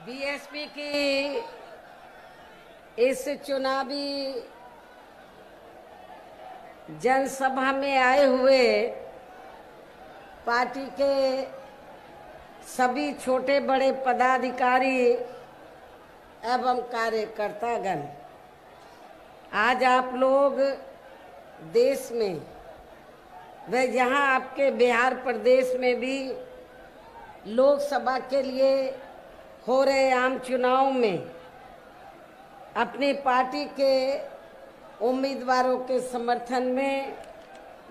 BSP की इस चुनावी जनसभा में आए हुए पार्टी के सभी छोटे बड़े पदाधिकारी एवं कार्यकर्तागण, आज आप लोग देश में व यहाँ आपके बिहार प्रदेश में भी लोकसभा के लिए हो रहे आम चुनाव में अपनी पार्टी के उम्मीदवारों के समर्थन में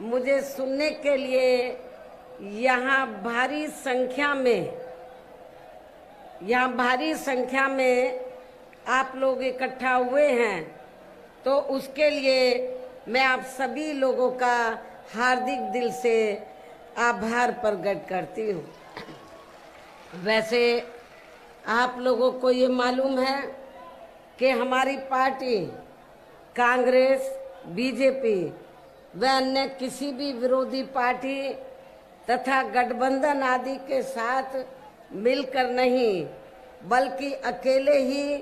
मुझे सुनने के लिए यहाँ भारी संख्या में आप लोग इकट्ठा हुए हैं, तो उसके लिए मैं आप सभी लोगों का हार्दिक दिल से आभार प्रकट करती हूँ। वैसे आप लोगों को ये मालूम है कि हमारी पार्टी कांग्रेस, बीजेपी व अन्य किसी भी विरोधी पार्टी तथा गठबंधन आदि के साथ मिलकर नहीं, बल्कि अकेले ही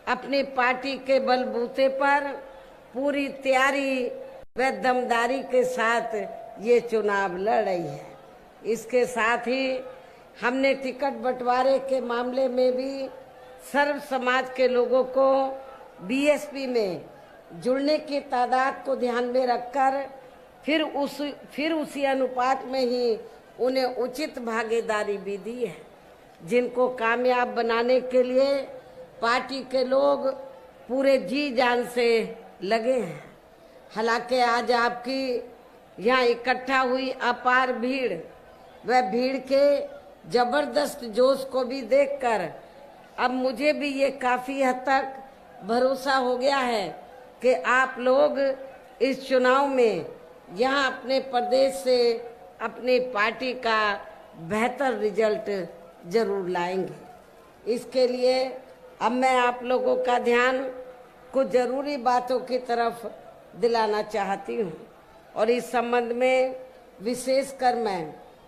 अपनी पार्टी के बलबूते पर पूरी तैयारी व दमदारी के साथ ये चुनाव लड़ रही है। इसके साथ ही हमने टिकट बंटवारे के मामले में भी सर्व समाज के लोगों को बीएसपी में जुड़ने की तादाद को ध्यान में रखकर फिर उसी अनुपात में ही उन्हें उचित भागीदारी भी दी है, जिनको कामयाब बनाने के लिए पार्टी के लोग पूरे जी जान से लगे हैं। हालांकि आज आपकी यहाँ इकट्ठा हुई अपार भीड़ व भीड़ के जबरदस्त जोश को भी देखकर अब मुझे भी ये काफी हद तक भरोसा हो गया है कि आप लोग इस चुनाव में यहाँ अपने प्रदेश से अपनी पार्टी का बेहतर रिजल्ट जरूर लाएंगे। इसके लिए अब मैं आप लोगों का ध्यान कुछ जरूरी बातों की तरफ दिलाना चाहती हूँ, और इस संबंध में विशेषकर मैं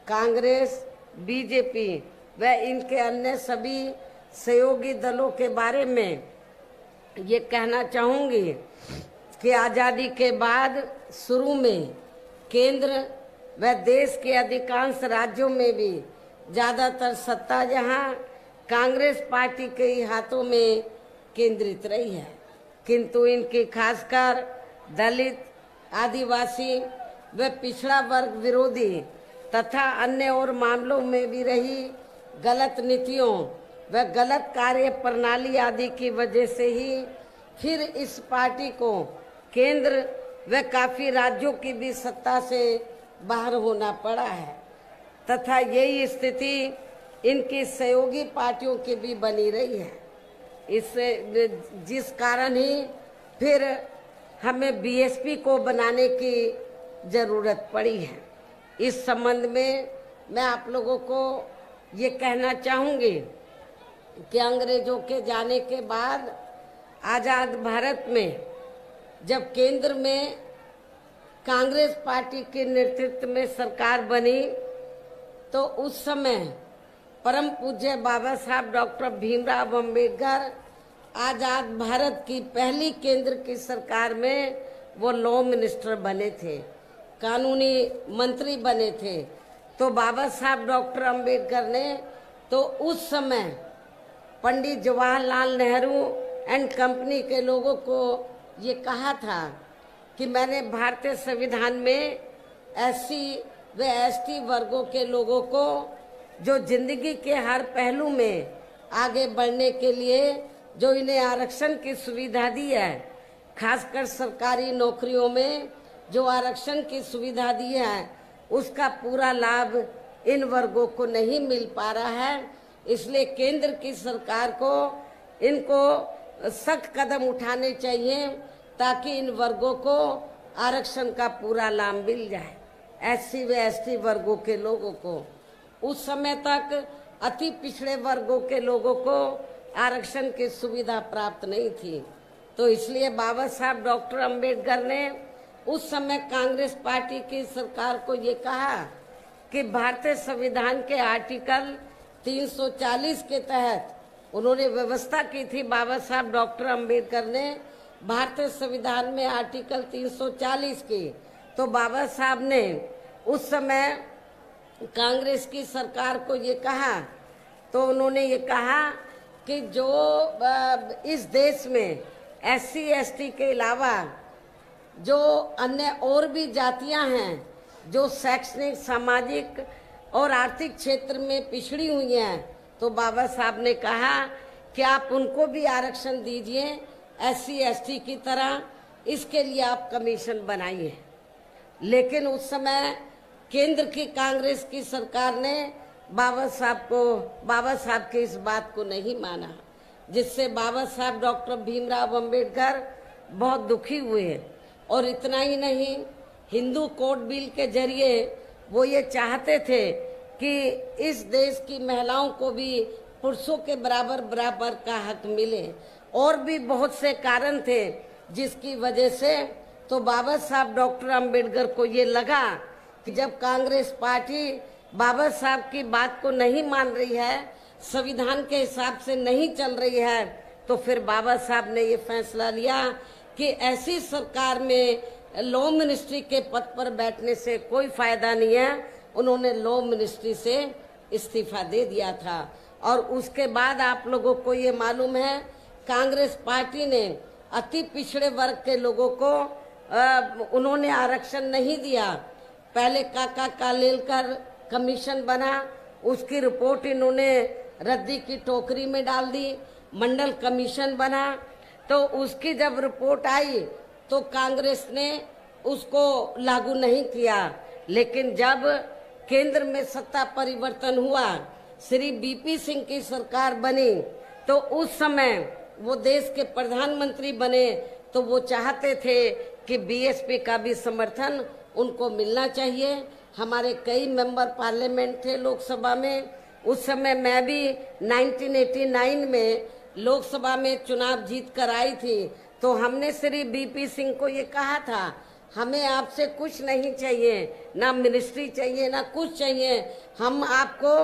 कांग्रेस, बीजेपी व इनके अन्य सभी सहयोगी दलों के बारे में ये कहना चाहूँगी कि आज़ादी के बाद शुरू में केंद्र व देश के अधिकांश राज्यों में भी ज़्यादातर सत्ता जहाँ कांग्रेस पार्टी के ही हाथों में केंद्रित रही है, किंतु इनकी खासकर दलित, आदिवासी व पिछड़ा वर्ग विरोधी तथा अन्य और मामलों में भी रही गलत नीतियों व गलत कार्य प्रणाली आदि की वजह से ही फिर इस पार्टी को केंद्र व काफी राज्यों की भी सत्ता से बाहर होना पड़ा है, तथा यही स्थिति इनकी सहयोगी पार्टियों की भी बनी रही है। इससे जिस कारण ही फिर हमें बीएसपी को बनाने की जरूरत पड़ी है। इस संबंध में मैं आप लोगों को ये कहना चाहूँगी कि अंग्रेजों के जाने के बाद आज़ाद भारत में जब केंद्र में कांग्रेस पार्टी के नेतृत्व में सरकार बनी, तो उस समय परम पूज्य बाबा साहब डॉक्टर भीमराव अंबेडकर आज़ाद भारत की पहली केंद्र की सरकार में वो लॉ मिनिस्टर बने थे, कानूनी मंत्री बने थे। तो बाबा साहब डॉक्टर अंबेडकर ने तो उस समय पंडित जवाहरलाल नेहरू एंड कंपनी के लोगों को ये कहा था कि मैंने भारतीय संविधान में एससी व एसटी वर्गों के लोगों को जो जिंदगी के हर पहलू में आगे बढ़ने के लिए जो इन्हें आरक्षण की सुविधा दी है, खासकर सरकारी नौकरियों में जो आरक्षण की सुविधा दी है, उसका पूरा लाभ इन वर्गों को नहीं मिल पा रहा है। इसलिए केंद्र की सरकार को इनको सख्त कदम उठाने चाहिए ताकि इन वर्गों को आरक्षण का पूरा लाभ मिल जाए। एससी व एसटी वर्गों के लोगों को उस समय तक अति पिछड़े वर्गों के लोगों को आरक्षण की सुविधा प्राप्त नहीं थी। तो इसलिए बाबा साहब डॉक्टर अंबेडकर ने उस समय कांग्रेस पार्टी की सरकार को ये कहा कि भारतीय संविधान के आर्टिकल 340 के तहत उन्होंने व्यवस्था की थी, बाबा साहब डॉक्टर अंबेडकर ने भारतीय संविधान में आर्टिकल 340 की। तो बाबा साहब ने उस समय कांग्रेस की सरकार को ये कहा, तो उन्होंने ये कहा कि जो इस देश में SC ST के अलावा जो अन्य और भी जातियां हैं जो शैक्षणिक, सामाजिक और आर्थिक क्षेत्र में पिछड़ी हुई हैं, तो बाबा साहब ने कहा कि आप उनको भी आरक्षण दीजिए SC ST की तरह, इसके लिए आप कमीशन बनाइए। लेकिन उस समय केंद्र की कांग्रेस की सरकार ने बाबा साहब की इस बात को नहीं माना, जिससे बाबा साहब डॉक्टर भीमराव अंबेडकर बहुत दुखी हुए। और इतना ही नहीं, हिंदू कोड बिल के जरिए वो ये चाहते थे कि इस देश की महिलाओं को भी पुरुषों के बराबर का हक मिले। और भी बहुत से कारण थे जिसकी वजह से तो बाबा साहब डॉक्टर अंबेडकर को ये लगा कि जब कांग्रेस पार्टी बाबा साहब की बात को नहीं मान रही है, संविधान के हिसाब से नहीं चल रही है, तो फिर बाबा साहब ने ये फैसला लिया कि ऐसी सरकार में लॉ मिनिस्ट्री के पद पर बैठने से कोई फायदा नहीं है। उन्होंने लॉ मिनिस्ट्री से इस्तीफा दे दिया था। और उसके बाद आप लोगों को ये मालूम है, कांग्रेस पार्टी ने अति पिछड़े वर्ग के लोगों को उन्होंने आरक्षण नहीं दिया। पहले काका कालेलकर कमीशन बना, उसकी रिपोर्ट इन्होंने रद्दी की टोकरी में डाल दी। मंडल कमीशन बना, तो उसकी जब रिपोर्ट आई तो कांग्रेस ने उसको लागू नहीं किया। लेकिन जब केंद्र में सत्ता परिवर्तन हुआ, श्री BP सिंह की सरकार बनी, तो उस समय वो देश के प्रधानमंत्री बने, तो वो चाहते थे कि BSP का भी समर्थन उनको मिलना चाहिए। हमारे कई मेंबर पार्लियामेंट थे लोकसभा में। उस समय मैं भी 1989 में लोकसभा में चुनाव जीत कर आई थी। तो हमने श्री BP सिंह को ये कहा था, हमें आपसे कुछ नहीं चाहिए, ना मिनिस्ट्री चाहिए, ना कुछ चाहिए। हम आपको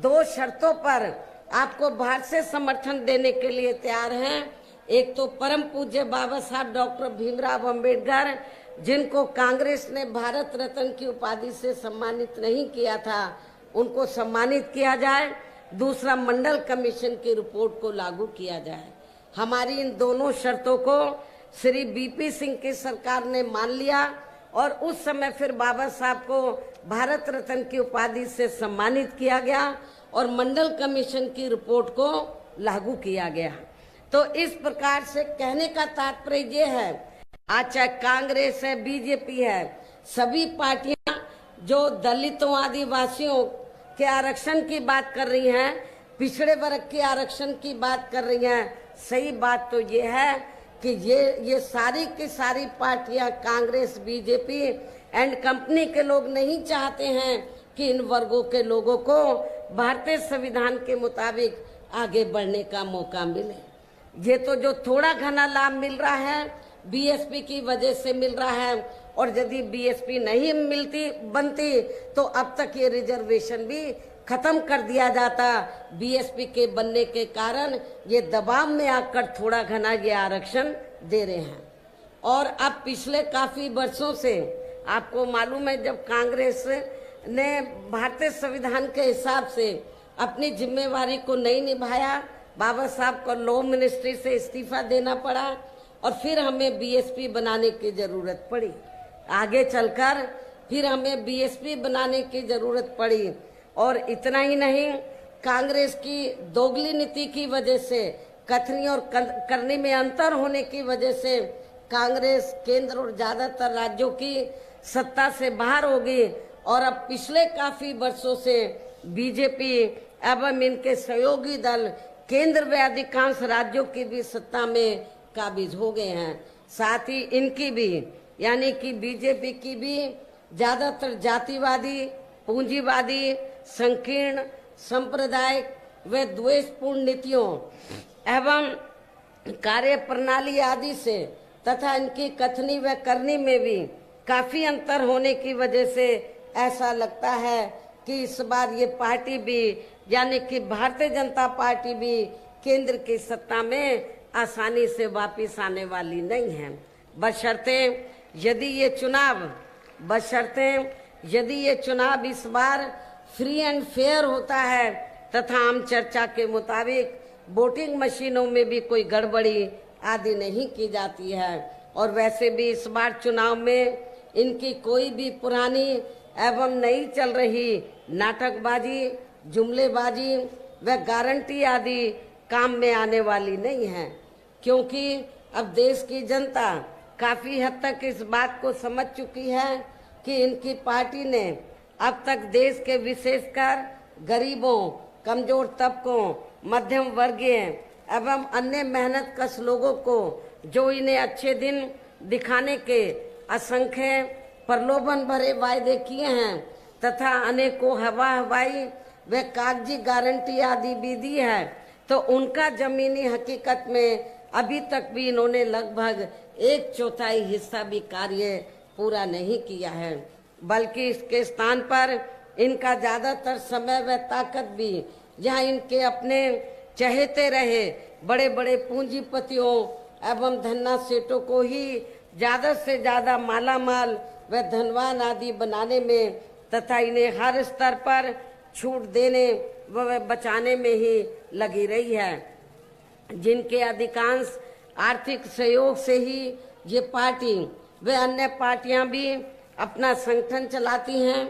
2 शर्तों पर आपको बाहर से समर्थन देने के लिए तैयार हैं। एक तो परम पूज्य बाबा साहब डॉक्टर भीमराव अंबेडकर, जिनको कांग्रेस ने भारत रत्न की उपाधि से सम्मानित नहीं किया था, उनको सम्मानित किया जाए। दूसरा, मंडल कमीशन की रिपोर्ट को लागू किया जाए। हमारी इन दोनों शर्तों को श्री BP सिंह की सरकार ने मान लिया और उस समय फिर बाबा साहब को भारत रत्न की उपाधि से सम्मानित किया गया और मंडल कमीशन की रिपोर्ट को लागू किया गया। तो इस प्रकार से कहने का तात्पर्य ये है, आज चाहे कांग्रेस है, BJP है, सभी पार्टियां जो दलितों, आदिवासियों के आरक्षण की बात कर रही हैं, पिछड़े वर्ग के आरक्षण की बात कर रही हैं। सही बात तो ये है कि ये सारी की सारी पार्टियां, कांग्रेस, BJP एंड कंपनी के लोग नहीं चाहते हैं कि इन वर्गों के लोगों को भारतीय संविधान के मुताबिक आगे बढ़ने का मौका मिले। ये तो जो थोड़ा घना लाभ मिल रहा है BSP की वजह से मिल रहा है, और यदि BSP नहीं बनती तो अब तक ये रिजर्वेशन भी खत्म कर दिया जाता। BSP के बनने के कारण ये दबाव में आकर थोड़ा घना ये आरक्षण दे रहे हैं। और अब पिछले काफी वर्षों से आपको मालूम है, जब कांग्रेस ने भारतीय संविधान के हिसाब से अपनी जिम्मेवारी को नहीं निभाया, बाबा साहब को लॉ मिनिस्ट्री से इस्तीफा देना पड़ा और फिर हमें BSP बनाने की जरूरत पड़ी। आगे चलकर फिर हमें BSP बनाने की जरूरत पड़ी। और इतना ही नहीं, कांग्रेस की दोगली नीति की वजह से, कथनी और करनी में अंतर होने की वजह से कांग्रेस केंद्र और ज्यादातर राज्यों की सत्ता से बाहर हो गई। और अब पिछले काफी वर्षों से BJP एवं इनके सहयोगी दल केंद्र व अधिकांश राज्यों की भी सत्ता में काबिज हो गए हैं। साथ ही इनकी भी, यानी कि BJP की भी ज्यादातर जातिवादी, पूंजीवादी, संकीर्ण, सांप्रदायिक व द्वेषपूर्ण नीतियों एवं कार्य प्रणाली आदि से तथा इनकी कथनी व करनी में भी काफी अंतर होने की वजह से ऐसा लगता है कि इस बार ये पार्टी भी, यानी कि भारतीय जनता पार्टी भी केंद्र की सत्ता में आसानी से वापस आने वाली नहीं है। बशर्ते यदि ये चुनाव इस बार फ्री एंड फेयर होता है तथा आम चर्चा के मुताबिक वोटिंग मशीनों में भी कोई गड़बड़ी आदि नहीं की जाती है। और वैसे भी इस बार चुनाव में इनकी कोई भी पुरानी एवं नई चल रही नाटकबाजी, जुमलेबाजी व गारंटी आदि काम में आने वाली नहीं है, क्योंकि अब देश की जनता काफी हद तक इस बात को समझ चुकी है कि इनकी पार्टी ने अब तक देश के विशेषकर गरीबों, कमजोर तबकों, मध्यम वर्गीय एवं अन्य मेहनत कश लोगों को जो इन्हें अच्छे दिन दिखाने के असंख्य प्रलोभन भरे वायदे किए हैं तथा अनेकों हवाई व कागजी गारंटी आदि भी दी है, तो उनका जमीनी हकीकत में अभी तक भी इन्होंने लगभग 1/4 हिस्सा भी कार्य पूरा नहीं किया है, बल्कि इसके स्थान पर इनका ज्यादातर समय व ताकत भी जहां इनके अपने चहेते रहे बड़े बड़े पूंजीपतियों एवं धन्ना सेठों को ही ज्यादा से ज्यादा मालामाल व धनवान आदि बनाने में तथा इन्हें हर स्तर पर छूट देने व बचाने में ही लगी रही है, जिनके अधिकांश आर्थिक सहयोग से ही ये पार्टी व अन्य पार्टियां भी अपना संगठन चलाती हैं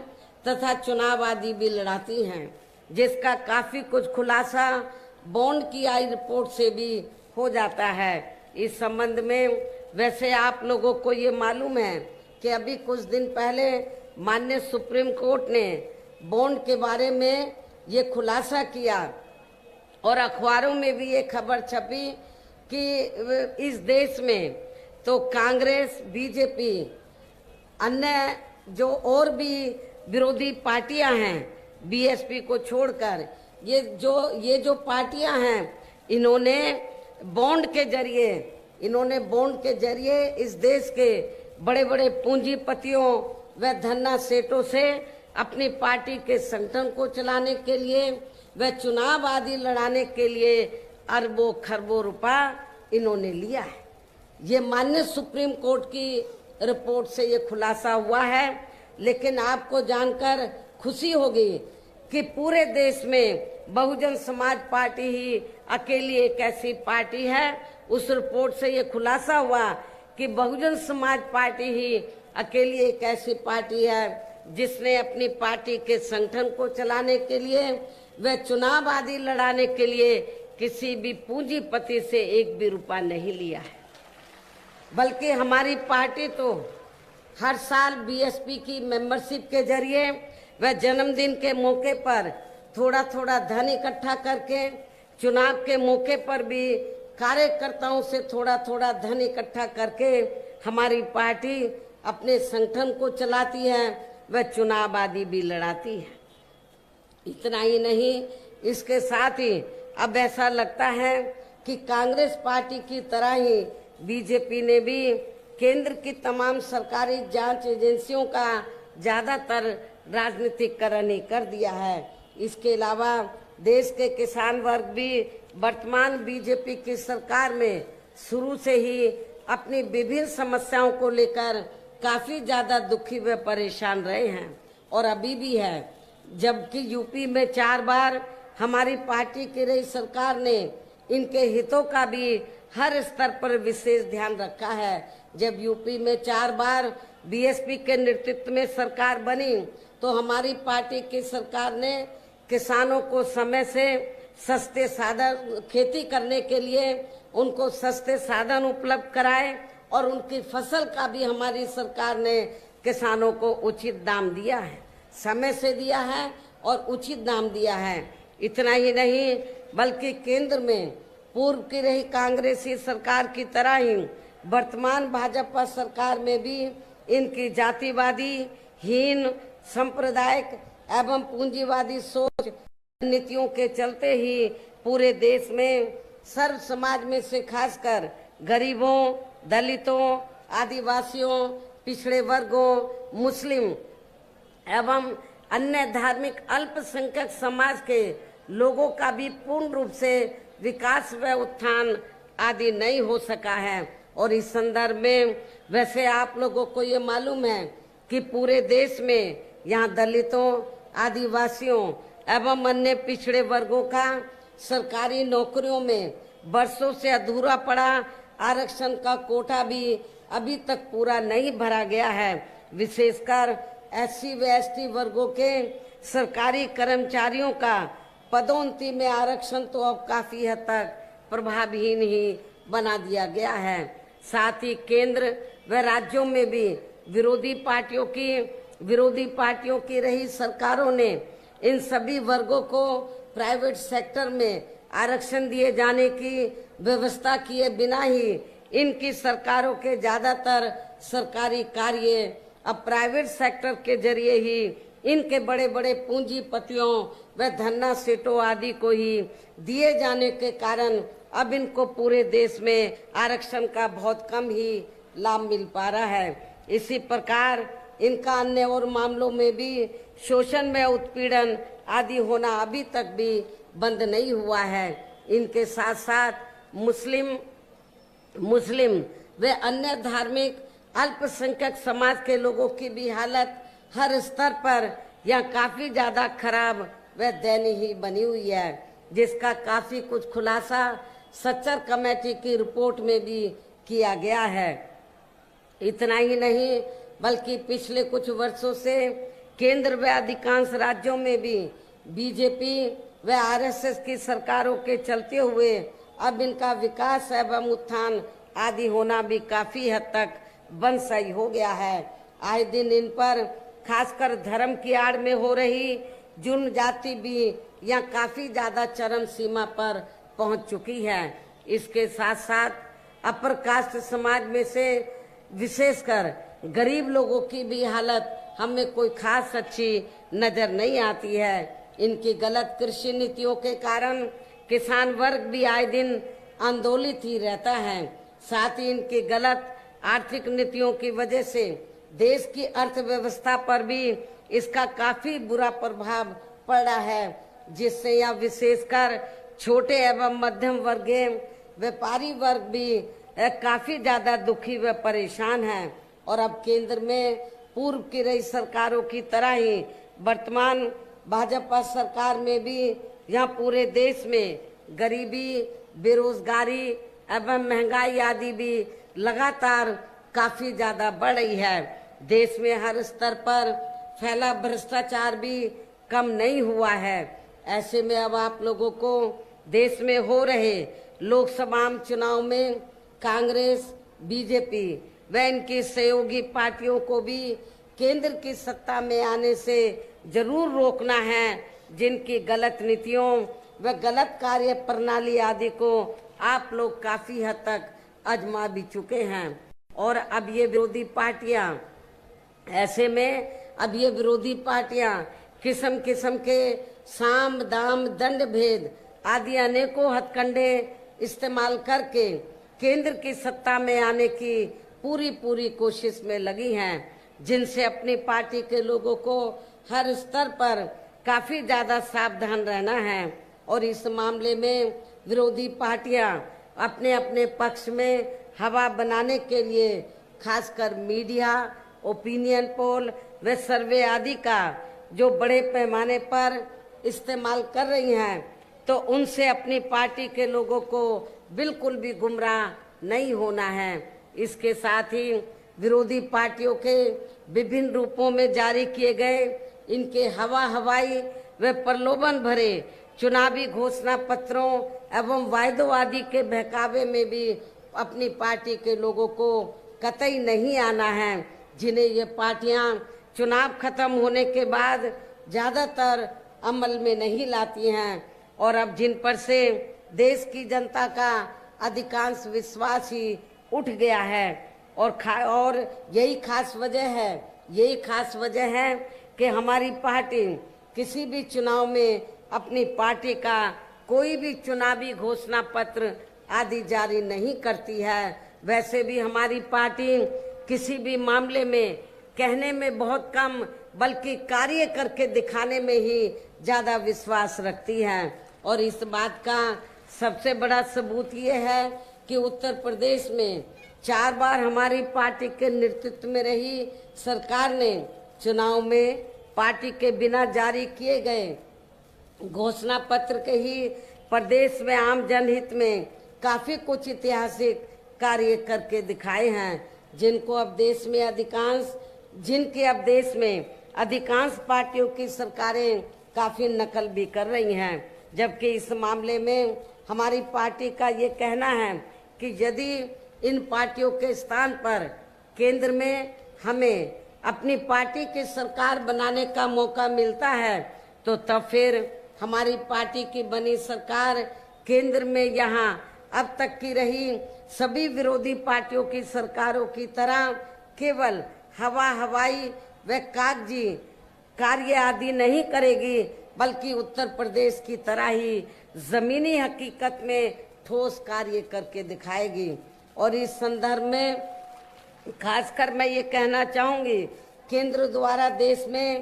तथा चुनाव आदि भी लड़ाती हैं, जिसका काफी कुछ खुलासा बॉन्ड की आई रिपोर्ट से भी हो जाता है। इस संबंध में वैसे आप लोगों को ये मालूम है कि अभी कुछ दिन पहले माननीय सुप्रीम कोर्ट ने बॉन्ड के बारे में ये खुलासा किया और अखबारों में भी ये खबर छपी कि इस देश में तो कांग्रेस, बीजेपी, अन्य जो और भी विरोधी पार्टियां हैं बीएसपी को छोड़कर, ये जो पार्टियां हैं इन्होंने बॉन्ड के जरिए इस देश के बड़े बड़े पूंजीपतियों व धन्ना सेठों से अपनी पार्टी के संगठन को चलाने के लिए व चुनाव आदि लड़ाने के लिए अरबों खरबों रुपया इन्होंने लिया है। ये माननीय सुप्रीम कोर्ट की रिपोर्ट से ये खुलासा हुआ है। लेकिन आपको जानकर खुशी होगी कि पूरे देश में बहुजन समाज पार्टी ही अकेली एक ऐसी पार्टी है। उस रिपोर्ट से ये खुलासा हुआ कि बहुजन समाज पार्टी ही अकेली एक ऐसी पार्टी है जिसने अपनी पार्टी के संगठन को चलाने के लिए व चुनाव आदि लड़ाने के लिए किसी भी पूंजीपति से एक भी रुपया नहीं लिया है, बल्कि हमारी पार्टी तो हर साल बीएसपी की मेंबरशिप के जरिए व जन्मदिन के मौके पर थोड़ा थोड़ा धन इकट्ठा करके, चुनाव के मौके पर भी कार्यकर्ताओं से थोड़ा थोड़ा धन इकट्ठा करके हमारी पार्टी अपने संगठन को चलाती है व चुनाव आदि भी लड़ाती है। इतना ही नहीं, इसके साथ ही अब ऐसा लगता है कि कांग्रेस पार्टी की तरह ही बीजेपी ने भी केंद्र की तमाम सरकारी जांच एजेंसियों का ज्यादातर राजनीतिकरण ही कर दिया है। इसके अलावा देश के किसान वर्ग भी वर्तमान बीजेपी की सरकार में शुरू से ही अपनी विभिन्न समस्याओं को लेकर काफी ज्यादा दुखी व परेशान रहे हैं और अभी भी है। जबकि यूपी में 4 बार हमारी पार्टी की रही सरकार ने इनके हितों का भी हर स्तर पर विशेष ध्यान रखा है। जब यूपी में 4 बार बीएसपी के नेतृत्व में सरकार बनी तो हमारी पार्टी की सरकार ने किसानों को समय से सस्ते साधन, खेती करने के लिए उनको सस्ते साधन उपलब्ध कराए और उनकी फसल का भी हमारी सरकार ने किसानों को उचित दाम दिया है, समय से दिया है और उचित दाम दिया है। इतना ही नहीं, बल्कि केंद्र में पूर्व की रही कांग्रेसी सरकार की तरह ही वर्तमान भाजपा सरकार में भी इनकी जातिवादी, हीन, सांप्रदायिक एवं पूंजीवादी सोच नीतियों के चलते ही पूरे देश में सर्व समाज में से खासकर गरीबों, दलितों, आदिवासियों, पिछड़े वर्गों, मुस्लिम एवं अन्य धार्मिक अल्पसंख्यक समाज के लोगों का भी पूर्ण रूप से विकास व उत्थान आदि नहीं हो सका है। और इस संदर्भ में वैसे आप लोगों को ये मालूम है कि पूरे देश में यहाँ दलितों, आदिवासियों एवं अन्य पिछड़े वर्गों का सरकारी नौकरियों में वर्षों से अधूरा पड़ा आरक्षण का कोटा भी अभी तक पूरा नहीं भरा गया है। विशेषकर SC व ST वर्गों के सरकारी कर्मचारियों का पदोन्नति में आरक्षण तो अब काफी हद तक प्रभावहीन ही बना दिया गया है। साथ ही केंद्र व राज्यों में भी विरोधी पार्टियों की रही सरकारों ने इन सभी वर्गों को प्राइवेट सेक्टर में आरक्षण दिए जाने की व्यवस्था किए बिना ही इनकी सरकारों के ज्यादातर सरकारी कार्य अब प्राइवेट सेक्टर के जरिए ही इनके बड़े बड़े पूंजीपतियों व धन्ना सेठों आदि को ही दिए जाने के कारण अब इनको पूरे देश में आरक्षण का बहुत कम ही लाभ मिल पा रहा है। इसी प्रकार इनका अन्य और मामलों में भी शोषण में उत्पीड़न आदि होना अभी तक भी बंद नहीं हुआ है। इनके साथ साथ मुस्लिम व अन्य धार्मिक अल्पसंख्यक समाज के लोगों की भी हालत हर स्तर पर यह काफी ज्यादा खराब व दयनीय बनी हुई है, जिसका काफी कुछ खुलासा सच्चर कमेटी की रिपोर्ट में भी किया गया है। इतना ही नहीं बल्कि पिछले कुछ वर्षों से केंद्र व अधिकांश राज्यों में भी बीजेपी व RSS की सरकारों के चलते हुए अब इनका विकास एवं उत्थान आदि होना भी काफी हद तक बंदशाई हो गया है। आए दिन इन पर खासकर धर्म की आड़ में हो रही जुर्म जाति भी यहाँ काफी ज्यादा चरम सीमा पर पहुंच चुकी है। इसके साथ साथ अपर कास्ट समाज में से विशेषकर गरीब लोगों की भी हालत हमें कोई खास अच्छी नजर नहीं आती है। इनकी गलत कृषि नीतियों के कारण किसान वर्ग भी आए दिन आंदोलित ही रहता है। साथ ही इनकी गलत आर्थिक नीतियों की वजह से देश की अर्थव्यवस्था पर भी इसका काफी बुरा प्रभाव पड़ा है, जिससे यह विशेषकर छोटे एवं मध्यम वर्गीय व्यापारी वर्ग भी काफी ज्यादा दुखी व परेशान है। और अब केंद्र में पूर्व की रही सरकारों की तरह ही वर्तमान भाजपा सरकार में भी यहाँ पूरे देश में गरीबी, बेरोजगारी एवं महंगाई आदि भी लगातार काफी ज्यादा बढ़ रही है। देश में हर स्तर पर फैला भ्रष्टाचार भी कम नहीं हुआ है। ऐसे में अब आप लोगों को देश में हो रहे लोकसभा चुनाव में कांग्रेस, बीजेपी व इनकी सहयोगी पार्टियों को भी केंद्र की सत्ता में आने से जरूर रोकना है, जिनकी गलत नीतियों व गलत कार्य प्रणाली आदि को आप लोग काफी हद तक आजमा भी चुके हैं। और अब ये विरोधी पार्टियां ऐसे में अब ये विरोधी पार्टियां किस्म किस्म के साम दाम दंड भेद आदि अनेकों हथकंडे इस्तेमाल करके केंद्र की सत्ता में आने की पूरी कोशिश में लगी हैं, जिनसे अपनी पार्टी के लोगों को हर स्तर पर काफी ज्यादा सावधान रहना है। और इस मामले में विरोधी पार्टियां अपने अपने पक्ष में हवा बनाने के लिए खासकर मीडिया, ओपिनियन पोल व सर्वे आदि का जो बड़े पैमाने पर इस्तेमाल कर रही हैं, तो उनसे अपनी पार्टी के लोगों को बिल्कुल भी गुमराह नहीं होना है। इसके साथ ही विरोधी पार्टियों के विभिन्न रूपों में जारी किए गए इनके हवाई व प्रलोभन भरे चुनावी घोषणा पत्रों एवं वायदों आदि के बहकावे में भी अपनी पार्टी के लोगों को कतई नहीं आना है, जिन्हें ये पार्टियां चुनाव खत्म होने के बाद ज्यादातर अमल में नहीं लाती हैं। और अब जिन पर से देश की जनता का अधिकांश विश्वास ही उठ गया है। और यही खास वजह है कि हमारी पार्टी किसी भी चुनाव में अपनी पार्टी का कोई भी चुनावी घोषणा पत्र आदि जारी नहीं करती है। वैसे भी हमारी पार्टी किसी भी मामले में कहने में बहुत कम बल्कि कार्य करके दिखाने में ही ज्यादा विश्वास रखती है। और इस बात का सबसे बड़ा सबूत ये है कि उत्तर प्रदेश में 4 बार हमारी पार्टी के नेतृत्व में रही सरकार ने चुनाव में पार्टी के बिना जारी किए गए घोषणा पत्र के ही प्रदेश में आम जनहित में काफी कुछ ऐतिहासिक कार्य करके दिखाए हैं, जिनको अब देश में अधिकांश पार्टियों की सरकारें काफी नकल भी कर रही हैं। जबकि इस मामले में हमारी पार्टी का ये कहना है कि यदि इन पार्टियों के स्थान पर केंद्र में हमें अपनी पार्टी की सरकार बनाने का मौका मिलता है तो तब फिर हमारी पार्टी की बनी सरकार केंद्र में यहाँ अब तक की रही सभी विरोधी पार्टियों की सरकारों की तरह केवल हवाई व कागजी कार्य आदि नहीं करेगी, बल्कि उत्तर प्रदेश की तरह ही जमीनी हकीकत में ठोस कार्य करके दिखाएगी। और इस संदर्भ में खासकर मैं ये कहना चाहूंगी, केंद्र द्वारा देश में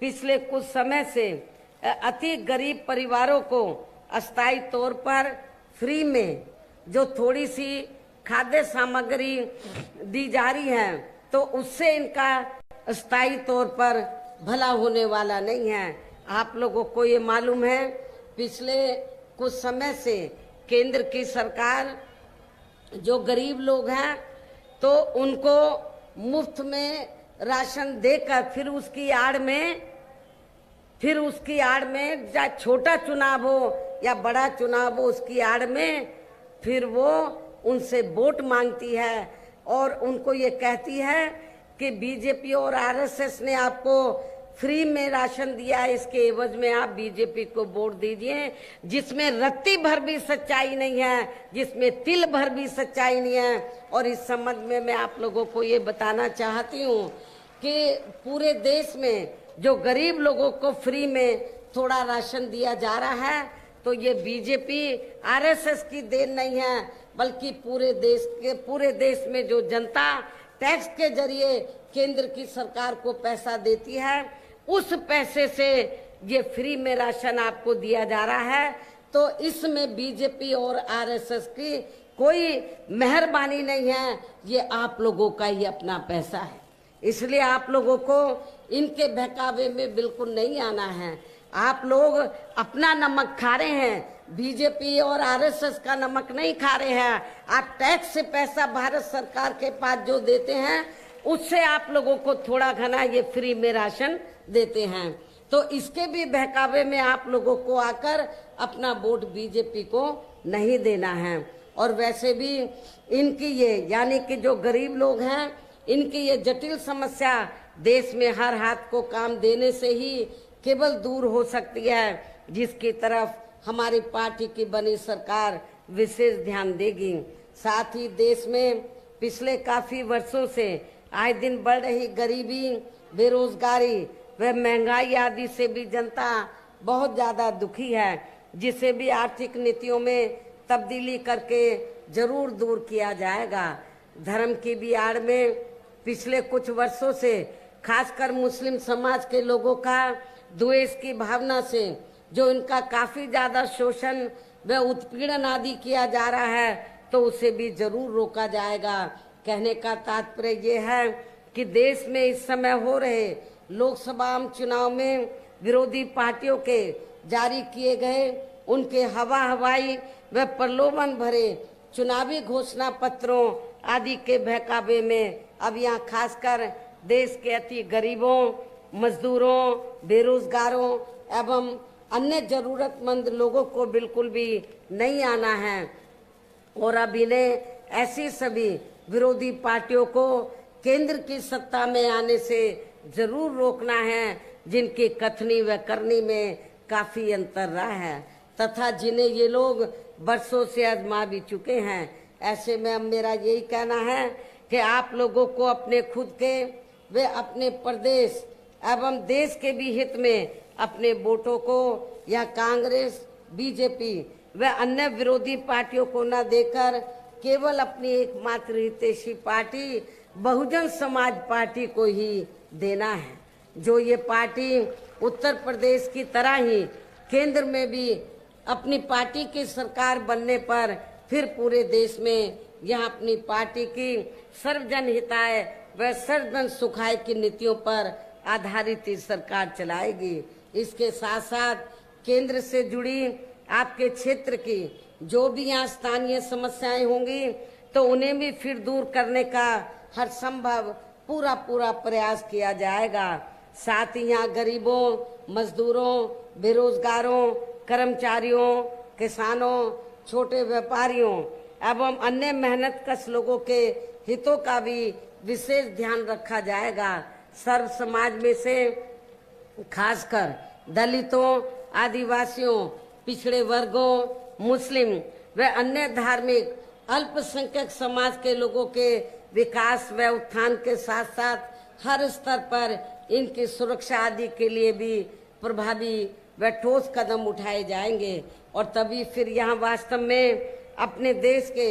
पिछले कुछ समय से अति गरीब परिवारों को अस्थायी तौर पर फ्री में जो थोड़ी सी खाद्य सामग्री दी जा रही है, तो उससे इनका अस्थायी तौर पर भला होने वाला नहीं है। आप लोगों को ये मालूम है, पिछले कुछ समय से केंद्र की सरकार जो गरीब लोग हैं तो उनको मुफ्त में राशन देकर फिर उसकी आड़ में चाहे छोटा चुनाव हो या बड़ा चुनाव हो, उसकी आड़ में फिर वो उनसे वोट मांगती है और उनको ये कहती है कि बीजेपी और आरएसएस ने आपको फ्री में राशन दिया है, इसके एवज में आप बीजेपी को वोट दीजिए, जिसमें रत्ती भर भी सच्चाई नहीं है, जिसमें तिल भर भी सच्चाई नहीं है। और इस संबंध में मैं आप लोगों को ये बताना चाहती हूँ कि पूरे देश में जो गरीब लोगों को फ्री में थोड़ा राशन दिया जा रहा है, तो ये बीजेपी आरएसएस की देन नहीं है, बल्कि पूरे देश में जो जनता टैक्स के जरिए केंद्र की सरकार को पैसा देती है, उस पैसे से ये फ्री में राशन आपको दिया जा रहा है। तो इसमें बीजेपी और आरएसएस की कोई मेहरबानी नहीं है, ये आप लोगों का ही अपना पैसा है। इसलिए आप लोगों को इनके बहकावे में बिल्कुल नहीं आना है। आप लोग अपना नमक खा रहे हैं, बीजेपी और आरएसएस का नमक नहीं खा रहे हैं। आप टैक्स से पैसा भारत सरकार के पास जो देते हैं, उससे आप लोगों को थोड़ा घना ये फ्री में राशन देते हैं। तो इसके भी बहकावे में आप लोगों को आकर अपना वोट बीजेपी को नहीं देना है। और वैसे भी इनकी ये यानी कि जो गरीब लोग हैं, इनकी ये जटिल समस्या देश में हर हाथ को काम देने से ही केवल दूर हो सकती है, जिसकी तरफ हमारी पार्टी की बनी सरकार विशेष ध्यान देगी। साथ ही देश में पिछले काफी वर्षों से आए दिन बढ़ रही गरीबी, बेरोजगारी व महंगाई आदि से भी जनता बहुत ज्यादा दुखी है, जिसे भी आर्थिक नीतियों में तब्दीली करके जरूर दूर किया जाएगा। धर्म की भी आड़ में पिछले कुछ वर्षों से खासकर मुस्लिम समाज के लोगों का द्वेष की भावना से जो इनका काफी ज्यादा शोषण व उत्पीड़न आदि किया जा रहा है, तो उसे भी जरूर रोका जाएगा। कहने का तात्पर्य ये है कि देश में इस समय हो रहे लोकसभा चुनाव में विरोधी पार्टियों के जारी किए गए उनके हवाई व प्रलोभन भरे चुनावी घोषणा पत्रों आदि के बहकावे में अब यहाँ खासकर देश के अति गरीबों, मजदूरों, बेरोजगारों एवं अन्य जरूरतमंद लोगों को बिल्कुल भी नहीं आना है। और अब इन्हें ऐसी सभी विरोधी पार्टियों को केंद्र की सत्ता में आने से जरूर रोकना है, जिनकी कथनी व करनी में काफी अंतर रहा है तथा जिन्हें ये लोग बरसों से आजमा भी चुके हैं। ऐसे में अब मेरा यही कहना है कि आप लोगों को अपने खुद के व अपने प्रदेश एवं देश के भी हित में अपने वोटों को या कांग्रेस, बीजेपी व अन्य विरोधी पार्टियों को न देकर केवल अपनी एकमात्र हितैषी पार्टी बहुजन समाज पार्टी को ही देना है, जो ये पार्टी उत्तर प्रदेश की तरह ही केंद्र में भी अपनी पार्टी की सरकार बनने पर फिर पूरे देश में यह अपनी पार्टी की सर्वजन हिताय व सर्वजन सुखाय की नीतियों पर आधारित सरकार चलाएगी। इसके साथ साथ केंद्र से जुड़ी आपके क्षेत्र की जो भी यहाँ स्थानीय समस्याएं होंगी तो उन्हें भी फिर दूर करने का हर संभव पूरा प्रयास किया जाएगा। साथ ही यहाँ गरीबों, मजदूरों, बेरोजगारों, कर्मचारियों, किसानों, छोटे व्यापारियों एवं अन्य मेहनतकश लोगों के हितों का भी विशेष ध्यान रखा जाएगा। सर्व समाज में से खासकर दलितों, आदिवासियों, पिछड़े वर्गों, मुस्लिम व अन्य धार्मिक अल्पसंख्यक समाज के लोगों के विकास व उत्थान के साथ साथ हर स्तर पर इनकी सुरक्षा आदि के लिए भी प्रभावी व ठोस कदम उठाए जाएंगे और तभी फिर यहाँ वास्तव में अपने देश के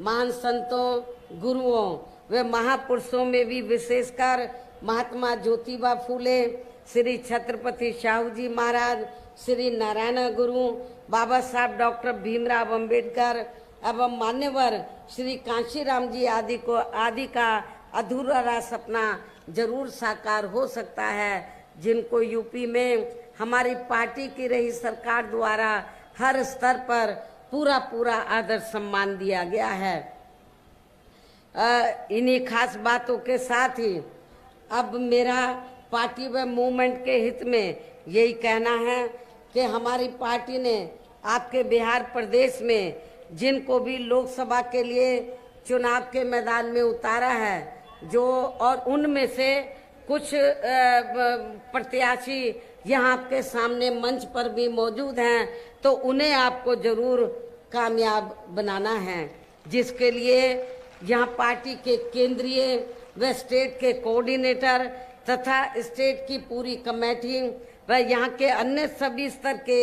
महान संतों, गुरुओं व महापुरुषों में भी विशेषकर महात्मा ज्योतिबा फूले, श्री छत्रपति शाहू जी महाराज, श्री नारायण गुरु, बाबा साहब डॉक्टर भीमराव अंबेडकर एवं मान्यवर श्री कांशीराम जी आदि का अधूरा सपना जरूर साकार हो सकता है, जिनको यूपी में हमारी पार्टी की रही सरकार द्वारा हर स्तर पर पूरा आदर सम्मान दिया गया है। इन्हीं खास बातों के साथ ही अब मेरा पार्टी व मूवमेंट के हित में यही कहना है कि हमारी पार्टी ने आपके बिहार प्रदेश में जिनको भी लोकसभा के लिए चुनाव के मैदान में उतारा है जो और उनमें से कुछ प्रत्याशी यहाँ आपके सामने मंच पर भी मौजूद हैं, तो उन्हें आपको जरूर कामयाब बनाना है, जिसके लिए यहाँ पार्टी के केंद्रीय व स्टेट के कोऑर्डिनेटर तथा स्टेट की पूरी कमेटी व यहाँ के अन्य सभी स्तर के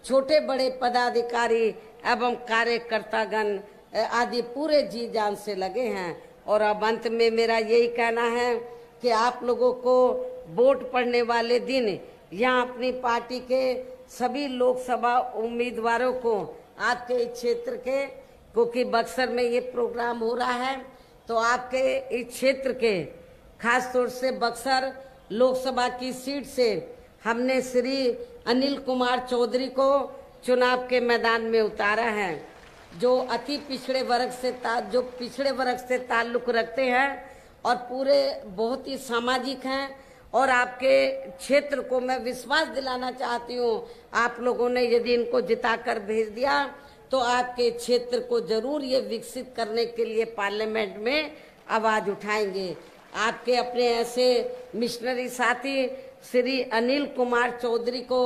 छोटे बड़े पदाधिकारी एवं कार्यकर्तागण आदि पूरे जी जान से लगे हैं। और अब अंत में मेरा यही कहना है कि आप लोगों को वोट पड़ने वाले दिन यहाँ अपनी पार्टी के सभी लोकसभा उम्मीदवारों को आपके इस क्षेत्र के, क्योंकि बक्सर में ये प्रोग्राम हो रहा है, तो आपके इस क्षेत्र के खास तौर से बक्सर लोकसभा की सीट से हमने श्री अनिल कुमार चौधरी को चुनाव के मैदान में उतारा है, जो अति पिछड़े वर्ग से ताल्लुक रखते हैं और पूरे बहुत ही सामाजिक हैं। और आपके क्षेत्र को मैं विश्वास दिलाना चाहती हूँ, आप लोगों ने यदि इनको जिताकर भेज दिया तो आपके क्षेत्र को जरूर ये विकसित करने के लिए पार्लियामेंट में आवाज उठाएंगे। आपके अपने ऐसे मिशनरी साथी श्री अनिल कुमार चौधरी को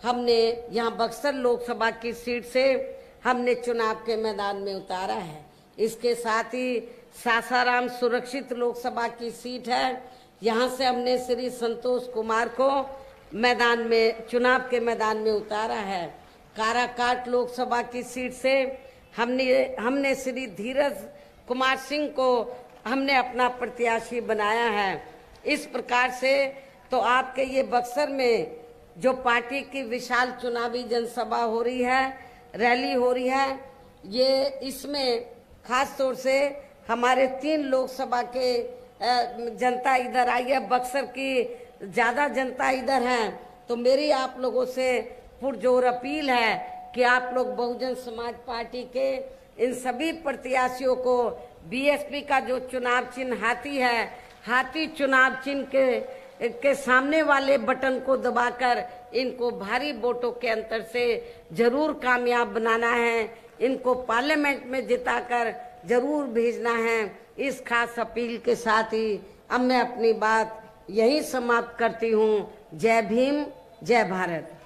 हमने यहाँ बक्सर लोकसभा की सीट से हमने चुनाव के मैदान में उतारा है। इसके साथ ही सासाराम सुरक्षित लोकसभा की सीट है, यहाँ से हमने श्री संतोष कुमार को चुनाव के मैदान में उतारा है। काराकाट लोकसभा की सीट से हमने श्री धीरज कुमार सिंह को हमने अपना प्रत्याशी बनाया है। इस प्रकार से तो आपके ये बक्सर में जो पार्टी की विशाल चुनावी जनसभा हो रही है, रैली हो रही है, ये इसमें खास तौर से हमारे 3 लोकसभा के जनता इधर आई है, बक्सर की ज्यादा जनता इधर है। तो मेरी आप लोगों से पुरजोर अपील है कि आप लोग बहुजन समाज पार्टी के इन सभी प्रत्याशियों को बीएसपी का जो चुनाव चिन्ह हाथी है, हाथी चुनाव चिन्ह के सामने वाले बटन को दबाकर इनको भारी वोटों के अंतर से जरूर कामयाब बनाना है, इनको पार्लियामेंट में जिताकर जरूर भेजना है। इस खास अपील के साथ ही अब मैं अपनी बात यही समाप्त करती हूँ। जय भीम, जय भारत।